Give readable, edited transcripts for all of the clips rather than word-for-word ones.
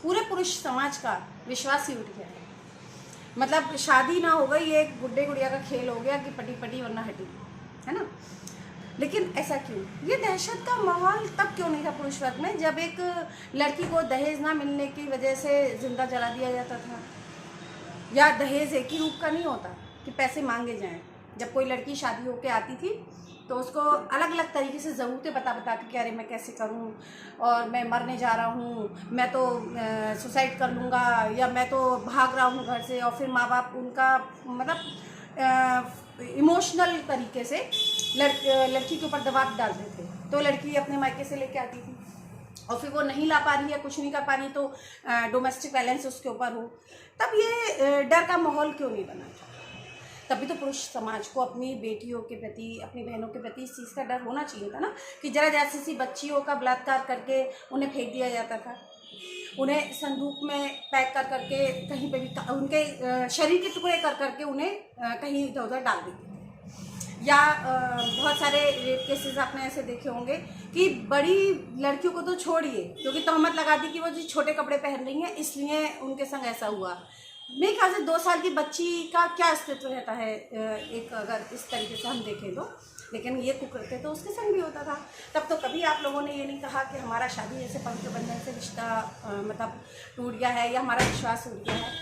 पूरे पुरुष समाज का विश्वास ही उठ गया है। मतलब शादी ना हो गई, ये एक गुड्डे गुड़िया का खेल हो गया कि पटी पटी वरना हटी, है ना। लेकिन ऐसा क्यों? ये दहशत का माहौल तब क्यों नहीं था पुरुष वर्ग में, जब एक लड़की को दहेज ना मिलने की वजह से जिंदा जला दिया जाता था। या दहेज एक ही रूप का नहीं होता कि पैसे मांगे जाएं। जब कोई लड़की शादी होके आती थी तो उसको अलग अलग तरीके से ज़रूरतें बता के कि अरे मैं कैसे करूं, और मैं मरने जा रहा हूं, मैं तो सुसाइड कर लूँगा, या मैं तो भाग रहा हूं घर से। और फिर माँ बाप उनका मतलब इमोशनल तरीके से लड़की के ऊपर दबाव डालते थे, तो लड़की अपने मायके से लेके आती थी, और फिर वो नहीं ला पा रही है, कुछ नहीं कर पा रही, तो डोमेस्टिक वायलेंस उसके ऊपर हो। तब ये डर का माहौल क्यों नहीं बना था? तभी तो पुरुष समाज को अपनी बेटियों के प्रति, अपनी बहनों के प्रति इस चीज़ का डर होना चाहिए था ना, कि जरा जैसी सी बच्चियों का बलात्कार करके उन्हें फेंक दिया जाता था, उन्हें संदूक में पैक कर करके कहीं पे भी, उनके शरीर के टुकड़े कर करके उन्हें कहीं इधर उधर डाल देते थे। या बहुत सारे रेप केसेस आपने ऐसे देखे होंगे कि बड़ी लड़कियों को तो छोड़िए, क्योंकि तहमत लगा दी कि वो जी छोटे कपड़े पहन रही हैं इसलिए उनके संग ऐसा हुआ। मेरे ख्याल से 2 साल की बच्ची का क्या अस्तित्व रहता है एक, अगर इस तरीके से हम देखें तो। लेकिन ये कुकर्ते तो उसके संग भी होता था। तब तो कभी आप लोगों ने ये नहीं कहा कि हमारा शादी जैसे पवित्र बंधन से रिश्ता मतलब टूट गया है या हमारा विश्वास टूट गया है।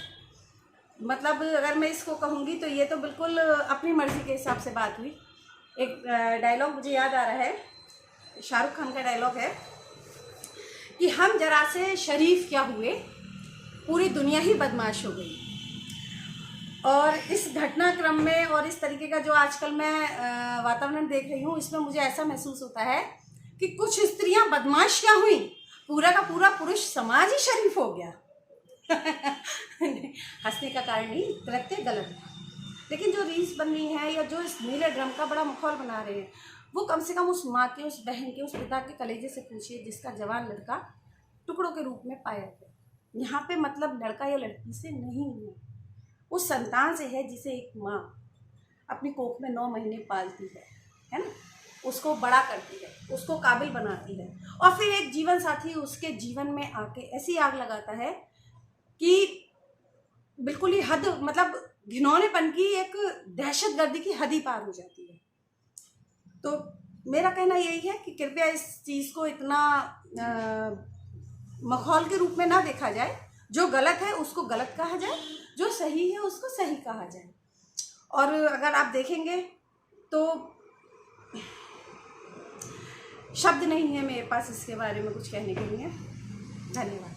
मतलब अगर मैं इसको कहूँगी तो ये तो बिल्कुल अपनी मर्ज़ी के हिसाब से बात हुई। एक डायलॉग मुझे याद आ रहा है, शाहरुख खान का डायलॉग है कि हम जरा से शरीफ क्या हुए, पूरी दुनिया ही बदमाश हो गई। और इस घटनाक्रम में और इस तरीके का जो आजकल मैं वातावरण देख रही हूँ, इसमें मुझे ऐसा महसूस होता है कि कुछ स्त्रियां बदमाश क्या हुई, पूरा का पूरा पुरुष समाज ही शरीफ हो गया। हंसने का कारण नहीं, कृत्य गलत था। लेकिन जो रील्स बन रही हैं या जो इस नीले ड्रम का बड़ा माहौल बना रहे हैं, वो कम से कम उस माँ के, उस बहन के, उस पिता के कलेजे से पूछिए जिसका जवान लड़का टुकड़ों के रूप में पाया गया। यहाँ पे मतलब लड़का या लड़की से नहीं है, उस संतान से है जिसे एक माँ अपनी कोख में 9 महीने पालती है ना, उसको बड़ा करती है, उसको काबिल बनाती है, और फिर एक जीवन साथी उसके जीवन में आके ऐसी आग लगाता है कि बिल्कुल ही हद, मतलब घिनौनेपन की, एक दहशतगर्दी की हद ही पार हो जाती है। तो मेरा कहना यही है कि कृपया इस चीज़ को इतना मखौल के रूप में ना देखा जाए। जो गलत है उसको गलत कहा जाए, जो सही है उसको सही कहा जाए। और अगर आप देखेंगे तो शब्द नहीं है मेरे पास इसके बारे में कुछ कहने के लिए। धन्यवाद।